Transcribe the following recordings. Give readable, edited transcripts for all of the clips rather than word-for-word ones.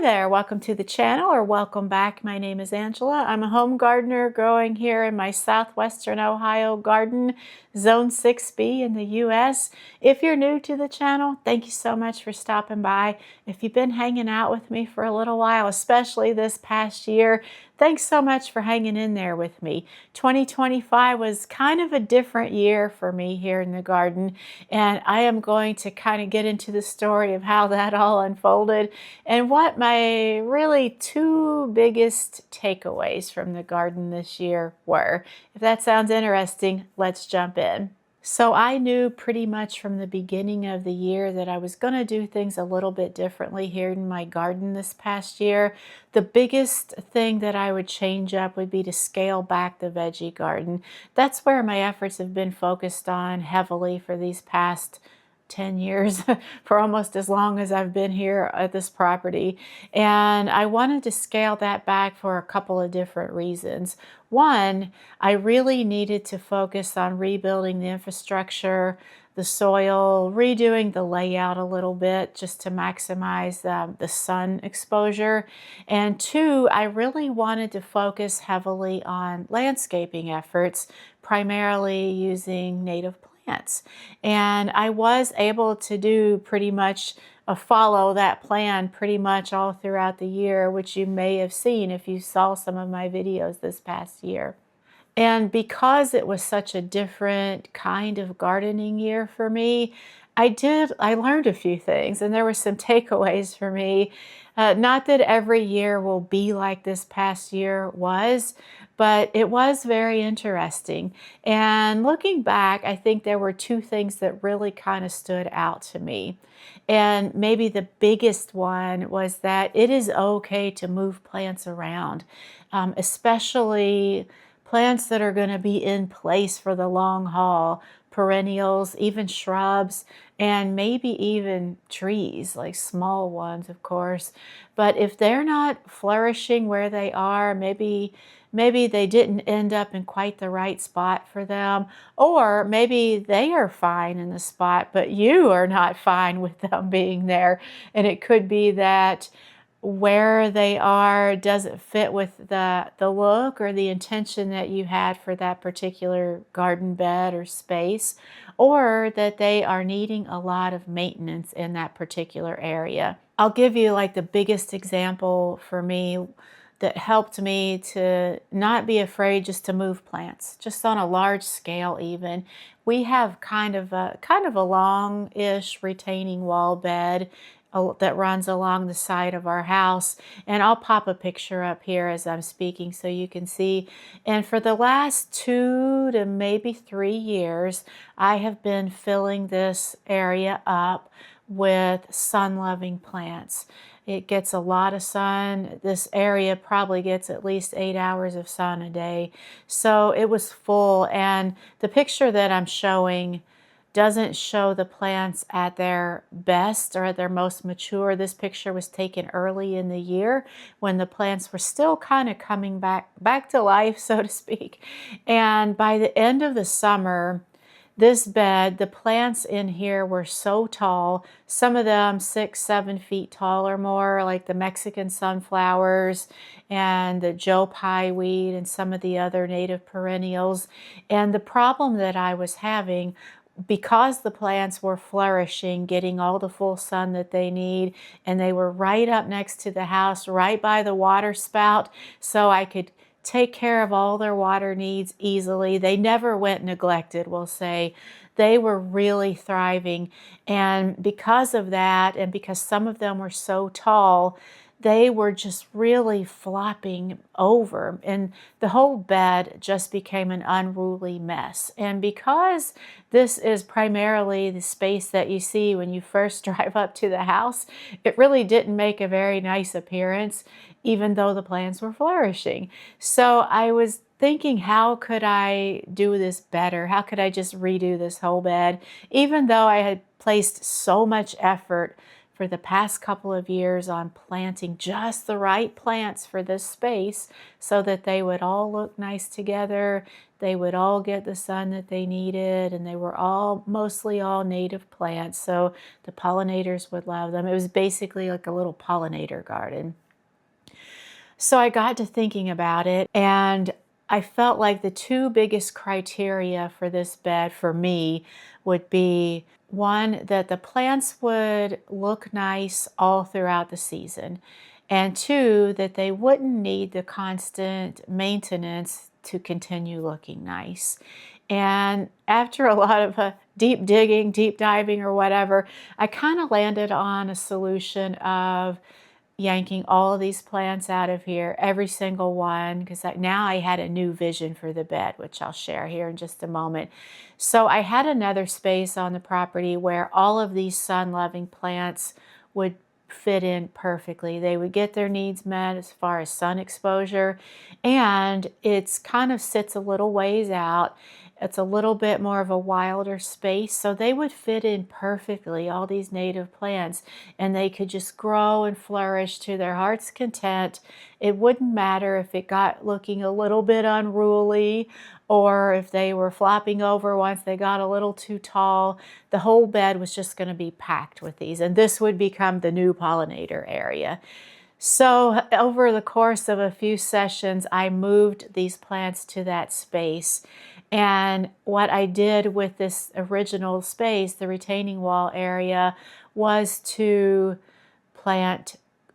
Hi there, welcome to the channel or welcome back. My name is Angela. I'm a home gardener growing here in my southwestern Ohio garden, Zone 6B in the US. If you're new to the channel, thank you so much for stopping by. If you've been hanging out with me for a little while, especially this past year, thanks so much for hanging in there with me. 2025 was kind of a different year for me here in the garden, and I am going to kind of get into the story of how that all unfolded and what my really two biggest takeaways from the garden this year were. If that sounds interesting, let's jump in. So I knew pretty much from the beginning of the year that I was going to do things a little bit differently here in my garden this past year. The biggest thing that I would change up would be to scale back the veggie garden. That's where my efforts have been focused on heavily for these past 10 years, for almost as long as I've been here at this property. And I wanted to scale that back for a couple of different reasons. One, I really needed to focus on rebuilding the infrastructure, the soil, redoing the layout a little bit just to maximize the sun exposure. And two, I really wanted to focus heavily on landscaping efforts, primarily using native plants. And I was able to do pretty much follow that plan pretty much all throughout the year, which you may have seen if you saw some of my videos this past year. And because it was such a different kind of gardening year for me, I learned a few things, and there were some takeaways for me. Not that every year will be like this past year was, but it was very interesting. And looking back, I think there were two things that really kind of stood out to me. And maybe the biggest one was that it is okay to move plants around, especially plants that are going to be in place for the long haul, perennials, even shrubs, and maybe even trees, like small ones, of course. But if they're not flourishing where they are, maybe they didn't end up in quite the right spot for them, or maybe they are fine in the spot, but you are not fine with them being there. And it could be that where they are doesn't fit with the look or the intention that you had for that particular garden bed or space, or that they are needing a lot of maintenance in that particular area. I'll give you like the biggest example for me that helped me to not be afraid just to move plants, just on a large scale even. We have kind of a long-ish retaining wall bed that runs along the side of our house. And I'll pop a picture up here as I'm speaking so you can see. And for the last 2 to maybe 3 years, I have been filling this area up with sun-loving plants. It gets a lot of sun. This area probably gets at least 8 hours of sun a day. So it was full. And the picture that I'm showing doesn't show the plants at their best or at their most mature. This picture was taken early in the year when the plants were still kind of coming back to life, so to speak. And by the end of the summer, this bed, the plants in here were so tall, some of them 6, 7 feet tall or more, like the Mexican sunflowers and the Joe Pye weed and some of the other native perennials. And the problem that I was having, because the plants were flourishing, getting all the full sun that they need, and they were right up next to the house, right by the water spout, so I could take care of all their water needs easily. They never went neglected, we'll say. They were really thriving. And because of that, and because some of them were so tall, they were just really flopping over, and the whole bed just became an unruly mess. And because this is primarily the space that you see when you first drive up to the house, it really didn't make a very nice appearance, even though the plants were flourishing. So I was thinking, how could I do this better? How could I just redo this whole bed? Even though I had placed so much effort for the past couple of years on planting just the right plants for this space so that they would all look nice together. They would all get the sun that they needed, and they were all mostly all native plants, so the pollinators would love them. It was basically like a little pollinator garden. So I got to thinking about it, and I felt like the two biggest criteria for this bed for me would be one, that the plants would look nice all throughout the season, and two, that they wouldn't need the constant maintenance to continue looking nice. And after a lot of deep digging, deep diving, or whatever, I kind of landed on a solution of yanking all of these plants out of here, every single one, because now I had a new vision for the bed, which I'll share here in just a moment. So I had another space on the property where all of these sun-loving plants would fit in perfectly. They would get their needs met as far as sun exposure, and it's kind of sits a little ways out. It's a little bit more of a wilder space, so they would fit in perfectly, all these native plants, and they could just grow and flourish to their heart's content. It wouldn't matter if it got looking a little bit unruly or if they were flopping over once they got a little too tall. The whole bed was just going to be packed with these, and this would become the new pollinator area. So over the course of a few sessions, I moved these plants to that space. And what I did with this original space, the retaining wall area, was to plant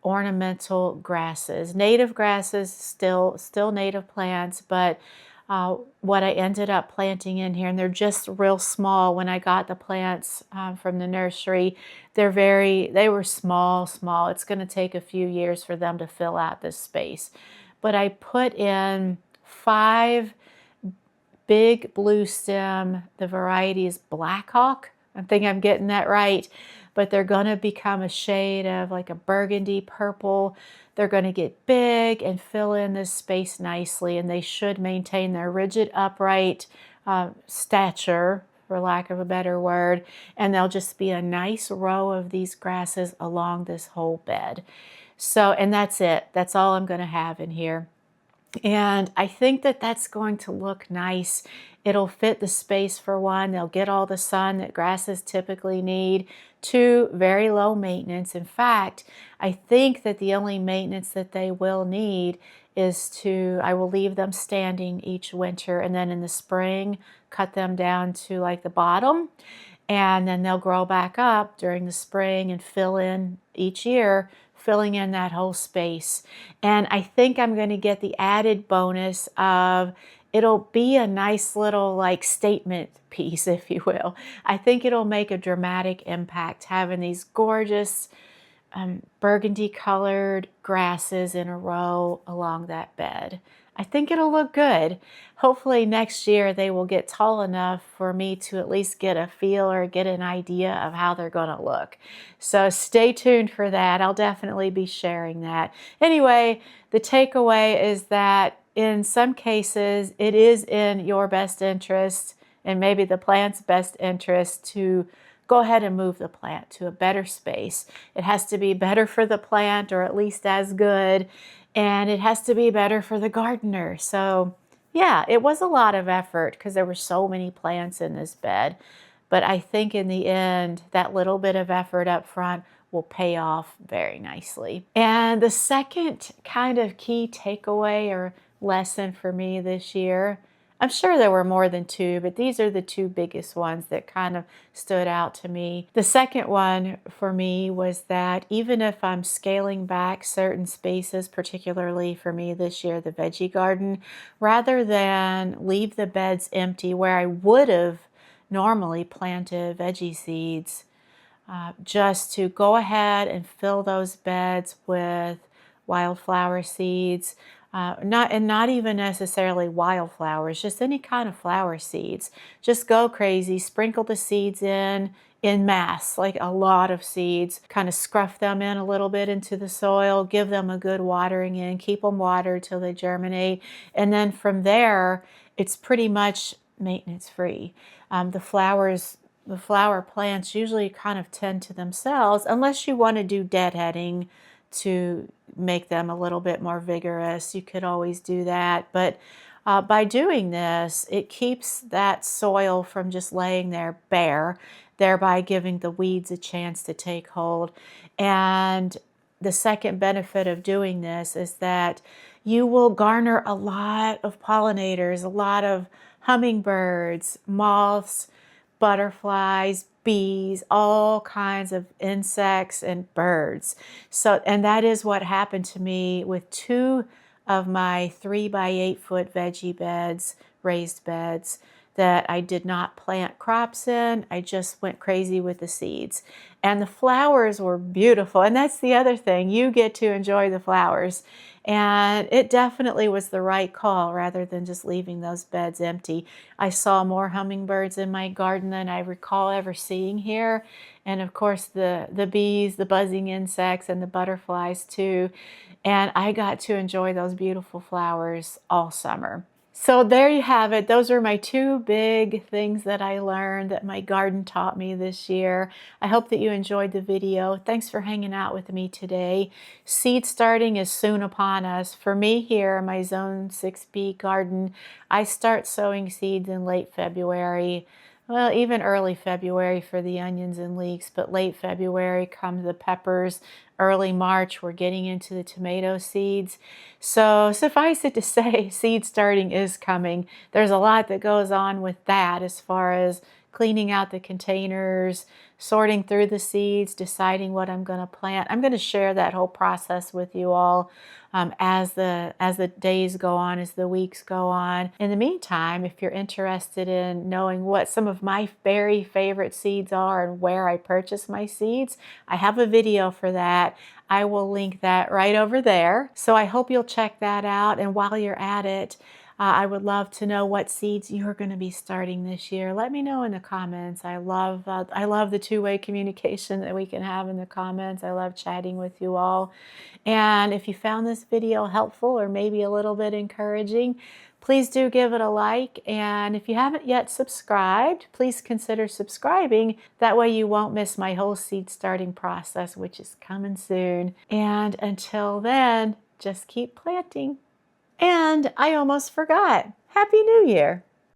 ornamental grasses. Native grasses, still native plants, but what I ended up planting in here, and they're just real small. When I got the plants from the nursery, they were small. It's going to take a few years for them to fill out this space. But I put in 5 big blue stem. The variety is Blackhawk. I think I'm getting that right. But they're going to become a shade of like a burgundy purple. They're going to get big and fill in this space nicely, and they should maintain their rigid, upright stature, for lack of a better word, and they'll just be a nice row of these grasses along this whole bed. So, and that's it. That's all I'm going to have in here. And I think that that's going to look nice. It'll fit the space for one. They'll get all the sun that grasses typically need. 2, very low maintenance. In fact, I think that the only maintenance that they will need is I will leave them standing each winter, and then in the spring, cut them down to like the bottom, and then they'll grow back up during the spring and fill in each year, filling in that whole space. And I think I'm going to get the added bonus of it'll be a nice little like statement piece, if you will. I think it'll make a dramatic impact having these gorgeous burgundy colored grasses in a row along that bed. I think it'll look good. Hopefully next year they will get tall enough for me to at least get a feel or get an idea of how they're going to look. So stay tuned for that. I'll definitely be sharing that. Anyway, the takeaway is that in some cases it is in your best interest and maybe the plant's best interest to go ahead and move the plant to a better space. It has to be better for the plant, or at least as good, and it has to be better for the gardener. So yeah, it was a lot of effort because there were so many plants in this bed. But I think in the end, that little bit of effort up front will pay off very nicely. And the second kind of key takeaway or lesson for me this year, I'm sure there were more than 2, but these are the 2 biggest ones that kind of stood out to me. The second one for me was that even if I'm scaling back certain spaces, particularly for me this year, the veggie garden, rather than leave the beds empty where I would have normally planted veggie seeds, just to go ahead and fill those beds with wildflower seeds, not even necessarily wildflowers, just any kind of flower seeds. Just go crazy, sprinkle the seeds in mass, like a lot of seeds, kind of scruff them in a little bit into the soil, give them a good watering in, keep them watered till they germinate, and then from there, it's pretty much maintenance free. The flowers the flower plants usually kind of tend to themselves, unless you want to do deadheading to make them a little bit more vigorous. You could always do that. But by doing this, it keeps that soil from just laying there bare, thereby giving the weeds a chance to take hold. And the second benefit of doing this is that you will garner a lot of pollinators, a lot of hummingbirds, moths, butterflies, bees, all kinds of insects and birds. So, and that is what happened to me with two of my 3 by 8 foot veggie beds, raised beds, that I did not plant crops in. I just went crazy with the seeds. And the flowers were beautiful. And that's the other thing. You get to enjoy the flowers. And it definitely was the right call rather than just leaving those beds empty. I saw more hummingbirds in my garden than I recall ever seeing here. And of course, the bees, the buzzing insects, and the butterflies too. And I got to enjoy those beautiful flowers all summer. So there you have it. Those are my two big things that I learned that my garden taught me this year. I hope that you enjoyed the video. Thanks for hanging out with me today. Seed starting is soon upon us. For me here in my Zone 6B garden, I start sowing seeds in late February. Well, even early February for the onions and leeks, but late February come the peppers. Early March, we're getting into the tomato seeds. So suffice it to say, seed starting is coming. There's a lot that goes on with that as far as cleaning out the containers, sorting through the seeds, deciding what I'm going to plant. I'm going to share that whole process with you all as the days go on, as the weeks go on. In the meantime, if you're interested in knowing what some of my very favorite seeds are and where I purchase my seeds, I have a video for that. I will link that right over there. So I hope you'll check that out. And while you're at it, I would love to know what seeds you're going to be starting this year. Let me know in the comments. I love the two-way communication that we can have in the comments. I love chatting with you all. And if you found this video helpful or maybe a little bit encouraging, please do give it a like. And if you haven't yet subscribed, please consider subscribing. That way you won't miss my whole seed starting process, which is coming soon. And until then, just keep planting. And I almost forgot. Happy New Year!